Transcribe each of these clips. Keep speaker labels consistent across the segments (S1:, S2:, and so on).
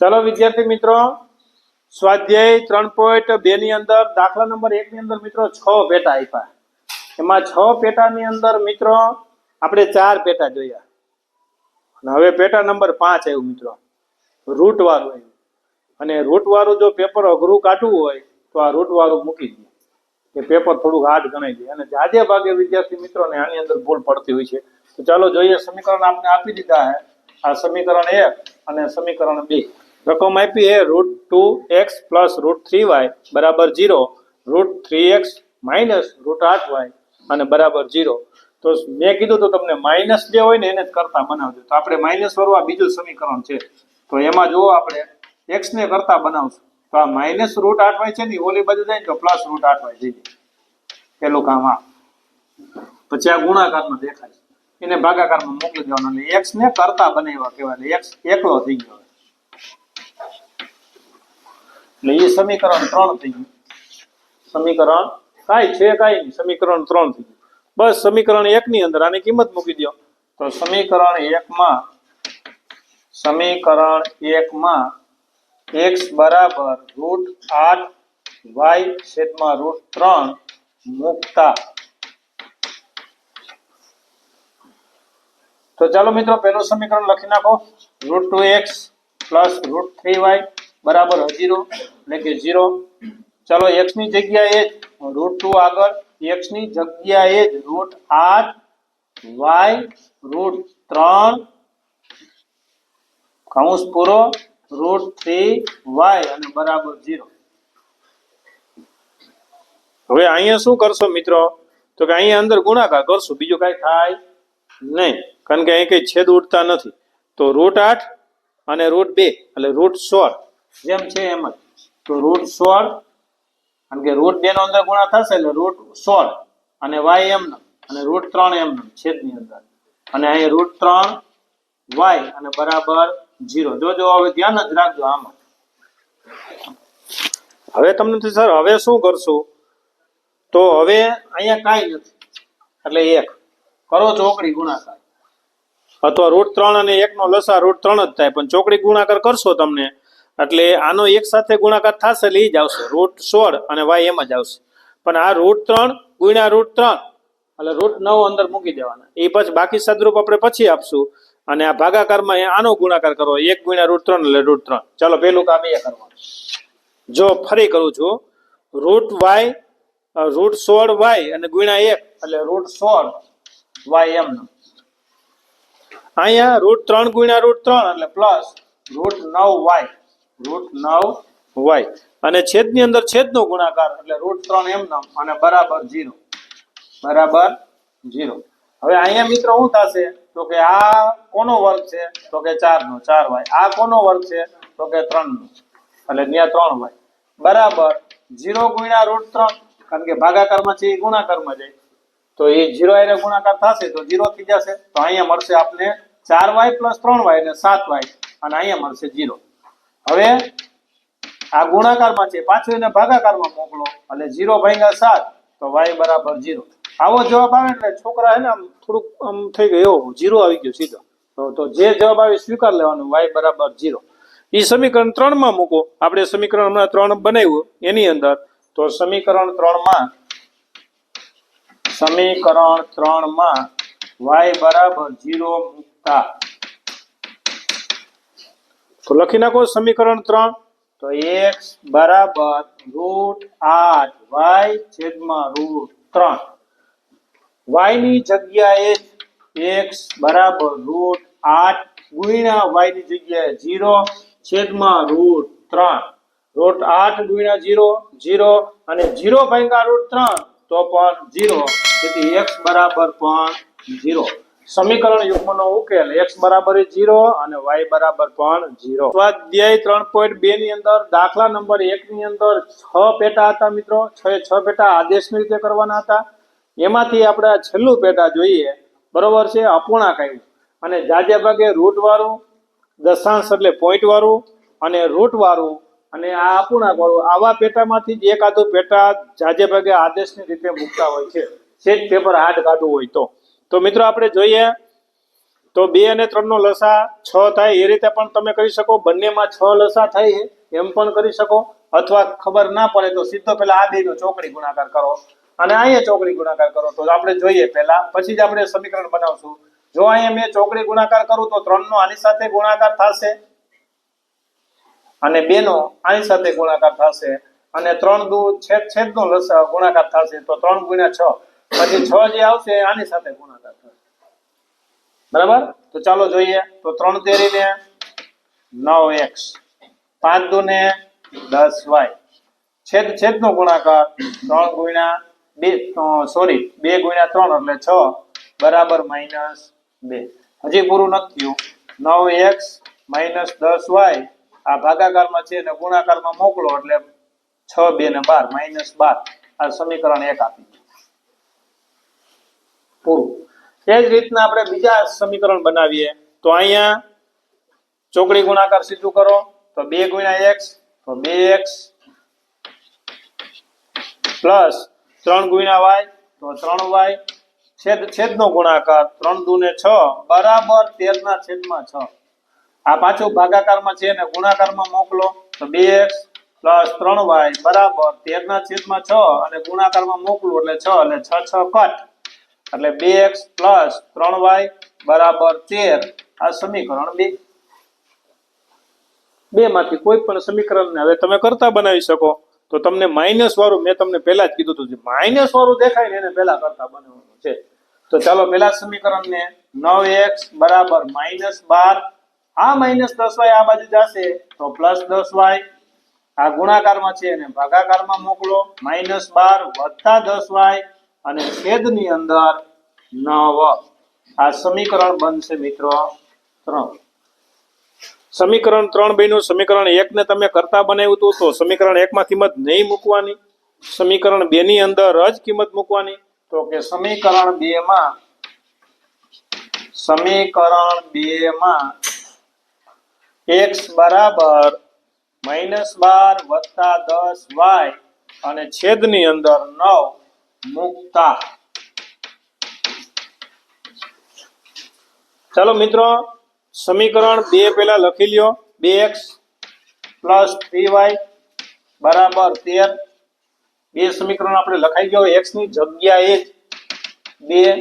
S1: चलो विद्यार्थी मित्रों, स्वाध्याय 3.2 ની અંદર દાખલા નંબર 1 ની અંદર મિત્રો 6 પેટા આપ્યા. એમાં 6 પેટાની અંદર મિત્રો આપણે 4 પેટા જોયા. અને હવે પેટા નંબર 5 આવ્યું મિત્રો, રૂટ વાળું આવ્યું. અને રૂટ વાળું જો પેપર અઘરું કાઢવું હોય તો આ રૂટ વાળું મૂકી દે. કે પેપર થોડું હાર્ડ ગણાઈ દે. અને જાજે ભાગે વિદ્યાર્થી મિત્રોને આની અંદર ભૂલ પડતી હોય છે. તો ચાલો જોઈએ, સમીકરણ આપને આપી દીધા છે. આ સમીકરણ 1 અને સમીકરણ 2. रकम आपी है √2x प्लस √3y बराबर 0, √3x माइनस √8y અને બરાબર 0. તો મેં કીધું તો તમને માઇનસ જે હોય ને એને જ કરતા બનાવજો. તો આપણે માઇનસ વાળું આ બીજું સમીકરણ છે. તો એમાં જો આપણે x ને કરતા બનાવશું તો આ માઇનસ √8y છે ને ઓલી બાજુ જાય તો પ્લસ √8y થઈ જાય. પેલું કામ આ. પછી આ ગુણાકારમાં દેખાય એને ભાગાકારમાં મોકલી દેવાનો. એટલે x ને કરતા બનાવ્યા કહેવાય. x એકલો થઈ ગયો. એટલે એ સમીકરણ 3 થઈ ગયું. સમીકરણ કાઈ છે કાઈ નહીં, સમીકરણ 3 થઈ ગયું. બસ સમીકરણ 1 ની અંદર આની કિંમત મૂકી દો. તો સમીકરણ 1 માં x બરાબર √8y છેદમાં √3 મૂકતા. તો ચાલો મિત્રો પહેલું સમીકરણ લખી નાખો. √2x પ્લસ √3y बराबर 0 એટલે કે 0. चलो x ની જગ્યાએ √2 આગળ, x ની જગ્યાએ જ √8y √3 કૌંસ પૂરો √3y અને બરાબર 0. હવે અહીંયા શું કરશો મિત્રો? તો કે અહીંયા અંદર ગુણાકાર કરશું, બીજું કાઈ થાય નહીં, કારણ કે અહીં કઈ છેદ ઉડતા નથી. તો √8 અને √2 એટલે √16 જેમ છે એમ જ. તો √16 કારણ કે √2 નો અંદર ગુણા થશે એટલે √16 અને y એમ અને √3 એમ છેદની અંદર અને અહીં √3y અને બરાબર 0. જોજો હવે ધ્યાન જ રાખજો આમાં. હવે તમને સર હવે શું કરશું? તો હવે અહીંયા કાઈ નથી એટલે 1 કરો ચોકડી ગુણાકાર, અથવા √3 અને 1 નો લસા √3 જ થાય, પણ ચોકડી ગુણાકાર કરશો તમને એટલે આનો એક સાથે ગુણાકાર થશે એટલે ઈ જ આવશે, √16 અને y એમ જ આવશે. પણ આ √3 ગુણ્યા √3 એટલે √9 અંદર મૂકી દેવાના. એ પછી બાકી સદરૂપ આપણે પછી આપશું. અને આ ભાગાકારમાં આનો ગુણાકાર કરો, 1 ગુણ્યા √3 એટલે √3. ચાલો પહેલું કામ એ કરવાનું. જો ફરી કરું છું, √16y અને ગુણ્યા 1 એટલે √16y એમ. અહીંયા √3 ગુણ્યા √3 એટલે પ્લસ √9y અને છેદની અંદર છેદનો ગુણાકાર એટલે √3 એમ અને બરાબર 0. હવે અહીંયા મિત્રો શું થશે? તો કે આ કોનો વર્ગ છે? તો કે 4 નો 4y. આ કોનો વર્ગ છે? તો કે 3 નો એટલે ત્યાં 3y બરાબર 0 ગુણ્યા √3, કારણ કે ભાગાકારમાં છે એ ગુણાકારમાં જાય તો એ 0 એને ગુણાકાર થશે તો 0 થઈ જશે. તો અહીંયા મળશે આપને 4y + 3y એટલે 7y અને અહીંયા મળશે 0. હવે આ ગુણાકારમાં છે, પાછું એને ભાગાકારમાં મોકલો એટલે 0 ભાગ્યા 7 તો y બરાબર 0. આવો જવાબ આવે એટલે છોકરા હે ને આમ થોડુંક આમ થઈ ગયો, 0 આવી ગયો સીધો. તો જે જવાબ આવે સ્વીકાર લેવાનું, y બરાબર 0. એ સમીકરણ 3 માં મૂકો. આપણે સમીકરણ હમણાં 3 બનાવ્યું એની અંદર. તો સમીકરણ 3 માં y બરાબર 0 મૂકતા. તો લખી નાખો સમીકરણ 3. તો x બરાબર √8y છેદમાં √3. y ની જગ્યાએ x બરાબર √8 ગુણ્યા y ની જગ્યાએ 0 છેદમાં √3. √8 ગુણ્યા 0 અને 0 ભાગ્યા √3 તો પણ 0. તેથી x બરાબર પણ 0. સમીકરણ યુગ્મનો ઉકેલ x બરાબર 0 અને y બરાબર પણ 0. સ્વાધ્યાય 3.2 ની અંદર દાખલા નંબર 1 ની અંદર 6 પેટા હતા મિત્રો. 6 પેટા આદેશની રીતે કરવાના હતા. એમાંથી આપણે છેલ્લું પેટા જોઈએ, બરોબર છે, અપૂર્ણાંક આવ્યું. અને જાજે ભાગે રૂટ વાળું, દશાંશ એટલે પોઈન્ટ વાળું અને રૂટ વાળું અને આ અપૂર્ણાંક વાળું, આવા પેટામાંથી જ એકાદું પેટા જાજે ભાગે આદેશની રીતે મૂકતા હોય છે, સેજ પેપર હાર્ડ કાઢવું હોય તો. તો મિત્રો આપણે જોઈએ તો 2 અને 3 નો લસા 6 થાય એ રીતે પણ તમે કરી શકો, બંનેમાં 6 લસા થાય એમ પણ કરી શકો, અથવા ખબર ના પડે તો સીધો પેલા આ બેનો ચોકડી ગુણાકાર કરો અને અહીંયા ચોકડી ગુણાકાર કરો. તો આપણે જોઈએ પેલા, પછી જ આપણે સમીકરણ બનાવશું. જો અહીંયા મેં ચોકડી ગુણાકાર કરું તો 3 નો આની સાથે ગુણાકાર થશે અને 2 નો આની સાથે ગુણાકાર થશે અને 3 દુ છેદ નો ગુણાકાર થશે તો 3 ગુણ્યા 6, પછી 6 જે આવશે આની સાથે ગુણાકાર થશે. બરાબર? તો ચાલો જોઈએ. તો 3 તેરીને 9x, 5 દુને 10y, છેદ નો ગુણાકાર 3 ગુણ્યા 2 ગુણ્યા 3 એટલે 6 બરાબર -2. હજી પૂરું નથી થયું. 9x - 10y આ ભાગાકારમાં છે અને ગુણાકારમાં મોકલો એટલે 6 2 ને 12 -12. આ સમીકરણ 1 આપી પૂરું. એ જ રીતના આપણે બીજા સમીકરણ બનાવીએ. તો અહીંયા ચોકડી ગુણાકાર સીધું કરો તો 2 ગુણ્યા x તો 2x પ્લસ 3 ગુણ્યા y તો 3y, છેદ નો ગુણાકાર 3 દુને 6 બરાબર 13 ના છેદમાં 6. આ પાછું ભાગાકારમાં છે ને ગુણાકારમાં મોકલો તો 2x પ્લસ 3y બરાબર 13 ના છેદમાં 6 અને ગુણાકારમાં મોકલું એટલે 6 એટલે 6 6 કટ એટલે 2x પ્લસ 3y બરાબર 13. આ સમીકરણ 2. માંથી કોઈ પણ સમીકરણને હવે તમે કરતા બનાવી શકો. તો તમને માઇનસ વાળું મેં તમને પહેલા જ કીધું હતું, માઇનસ વાળું દેખાય ને એને પહેલા કરતા બનાવવાનું છે. તો ચાલો પહેલા સમીકરણને 9x બરાબર -12, આ -10y આ બાજુ જશે તો +10y, આ ગુણાકારમાં છે અને ભાગાકારમાં મોકલો -12 + 10y અને છેદની અંદર 9. આ સમીકરણ બનશે મિત્રો 3. સમીકરણ 3 બન્યું. સમીકરણ 1 ને તમે કરતા બનાવ્યું હતું તો સમીકરણ 1 માં કિંમત નહીં મૂકવાની, સમીકરણ 2 ની અંદર જ કિંમત મૂકવાની. તો કે સમીકરણ 2 માં x બરાબર -12 + 10y અને છેદની અંદર 9 મૂકતા. ચાલો મિત્રો સમીકરણ 2 પહેલા લખી લ્યો. 2x પ્લસ 3y બરાબર 13. બે સમીકરણ આપણે લખાઈ ગયો. x ની જગ્યાએ જ 2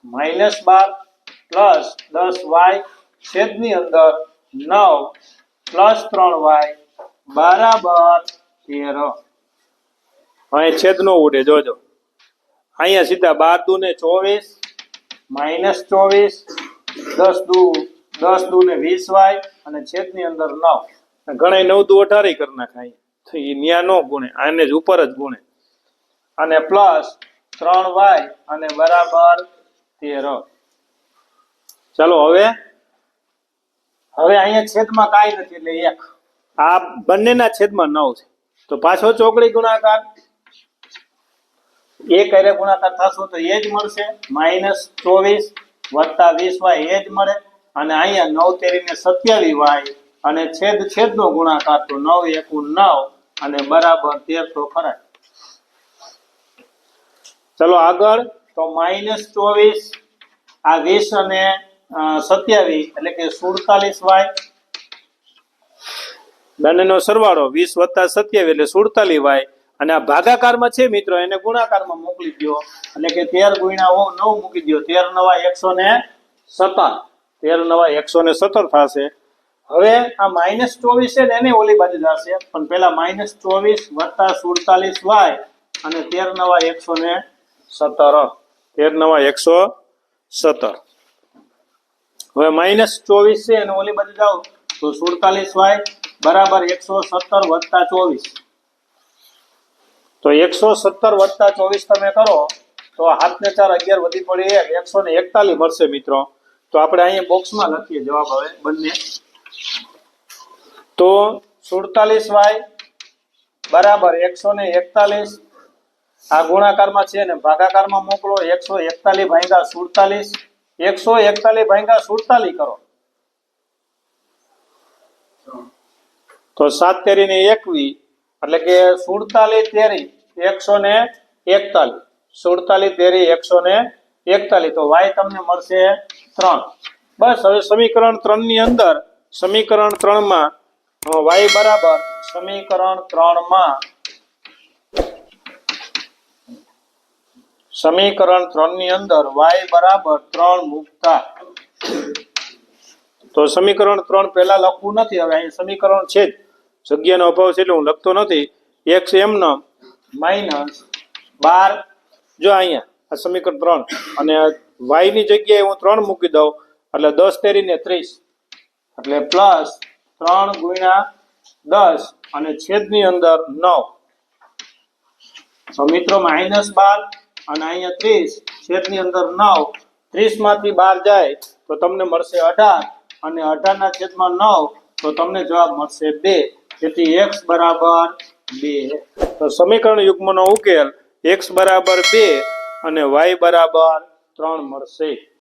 S1: -12 પ્લસ 10y છેદની અંદર 9 પ્લસ 3y બરાબર 13. અહીં છેદ નો ઉડે જોજો. અહીંયા સીધા 12 દુ ને 24 -24 10 દુ ને 20y અને છેદની અંદર 9. ઘણા 9 દુ 18 કરી નાખાય તો એ ન્યા નો ગુણે, આને જ ઉપર જ ગુણે અને પ્લસ 3y અને બરાબર 13. ચાલો હવે અહીંયા છેદમાં કાંઈ નથી એટલે 1. આ બંનેના છેદમાં 9 છે તો પાછો ચોકડી ગુણાકાર 1 હારે ગુણાકાર થશે તો એ જ મળશે. -24 + 20y એ જ મળે અને અહીંયા 9 તેરીને 27y અને છેદનો ગુણાકાર તો 9 × 9 અને બરાબર 13 તો ખરા. ચલો આગળ. તો -24 આ 20 અને 27 એટલે કે 47y બંનેનો સરવાળો 20 + 27 એટલે 47y અને આ ભાગાકારમાં છે મિત્રો એને ગુણાકારમાં મોકલી દો એટલે કે 13 × 9 મૂકી દો 13 × 9 = 117. 13 × 9 = 117 થશે. હવે આ -24 છે ને એને ઓલી બાજુ જશે પણ પેલા -24 + 47y અને 13 × 9 = 117. 13 × 9 = 117. હવે -24 છે અને ઓલી બાજુ જાવ તો 47y બરાબર 117 + 24. તો 117 + 24 તમે કરો તો 7 ને 4 11 વધી પડી 141 મળશે મિત્રો. તો આપણે અહીંયા બોક્સમાં લખીએ જવાબ હવે બંને. તો 47y બરાબર 141 આ ગુણાકારમાં છે ને ભાગાકારમાં મોકલો 141 ભાગ્યા 47. 141 ભાગ્યા 47 કરો તો 7 તેરી ને 21 એટલે કે 47 તેરી 141. 47 તેરી 141 તો y તમને મળશે 3. બસ હવે સમીકરણ 3 ની અંદર સમીકરણ 3 માં y બરાબર સમીકરણ 3 માં સમીકરણ 3 ની અંદર y બરાબર 3 મૂકતા તો સમીકરણ 3 પહેલા લખવું નથી. હવે અહીં સમીકરણ છે જ જગ્યાનો અભાવ છે એટલે હું લખતો નથી. x એમનો માઇનસ 12 જો અહીંયા આ સમીકરણ 3 અને y ની જગ્યાએ હું 3 મૂકી દઉં એટલે 10 તેરીને 30 એટલે પ્લસ 3 ગુણ્યા 10 અને છેદની અંદર 9. તો મિત્રો માઇનસ 12 અને અહીંયા 30 છેદની અંદર 9. 30 માંથી 12 જાય તો તમને મળશે 18 અને 18 ના છેદમાં 9 તો તમને જવાબ મળશે 2. તેથી x બરાબર 2. તો સમીકરણ યુગ્મનો ઉકેલ x બરાબર 2 અને y બરાબર 3 મળશે.